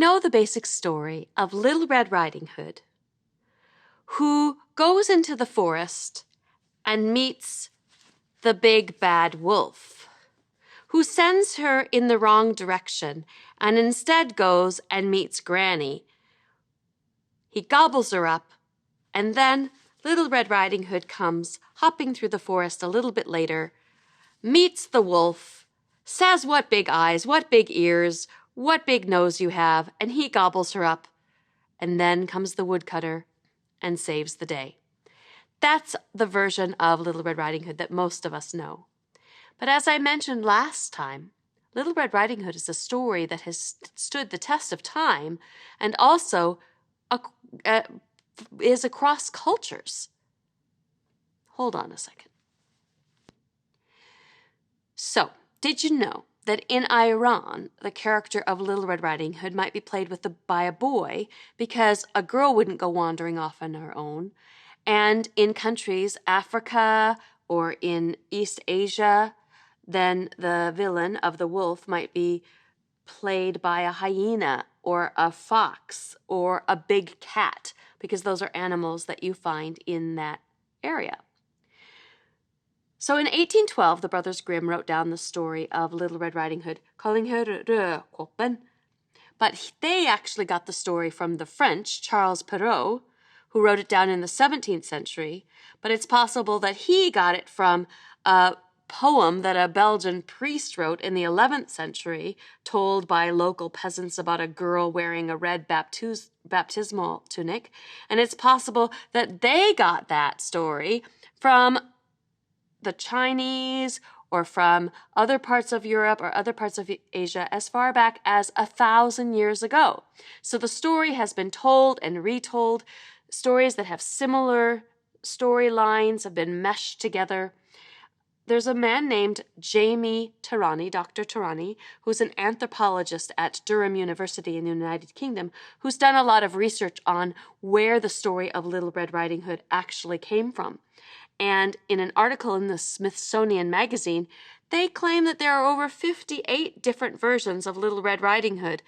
know the basic story of Little Red Riding Hood, who goes into the forest and meets the big bad wolf, who sends her in the wrong direction and instead goes and meets Granny. He gobbles her up, and then Little Red Riding Hood comes hopping through the forest a little bit later, meets the wolf, says what big eyes, what big ears, what big nose you have, and he gobbles her up. And then comes the woodcutter and saves the day. That's the version of Little Red Riding Hood that most of us know. But as I mentioned last time, Little Red Riding Hood is a story that has stood the test of time and also is across cultures. Hold on a second. So, did you know that in Iran, the character of Little Red Riding Hood might be played by a boy because a girl wouldn't go wandering off on her own? And in countries, Africa or in East Asia, then the villain of the wolf might be played by a hyena or a fox or a big cat, because those are animals that you find in that area. So in 1812, the Brothers Grimm wrote down the story of Little Red Riding Hood, calling her Rödkoppen. But they actually got the story from the French, Charles Perrault, who wrote it down in the 17th century. But it's possible that he got it from a poem that a Belgian priest wrote in the 11th century, told by local peasants about a girl wearing a red baptismal tunic. And it's possible that they got that story from the Chinese or from other parts of Europe or other parts of Asia as far back as 1,000 years ago. So the story has been told and retold. Stories that have similar storylines have been meshed together. There's a man named Jamie Tehrani, Dr. Tehrani, who's an anthropologist at Durham University in the United Kingdom, who's done a lot of research on where the story of Little Red Riding Hood actually came from. And in an article in the Smithsonian magazine, they claim that there are over 58 different versions of Little Red Riding Hood.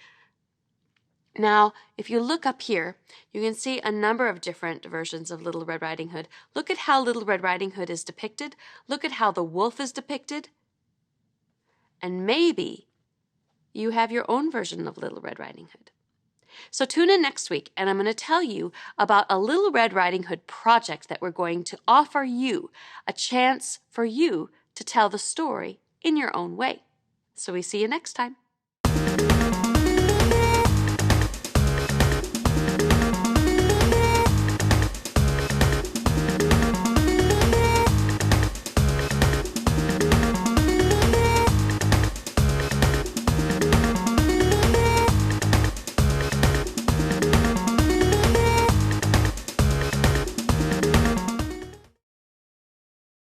Now, if you look up here, you can see a number of different versions of Little Red Riding Hood. Look at how Little Red Riding Hood is depicted. Look at how the wolf is depicted. And maybe you have your own version of Little Red Riding Hood. So tune in next week, and I'm going to tell you about a Little Red Riding Hood project that we're going to offer you, a chance for you to tell the story in your own way. So we see you next time.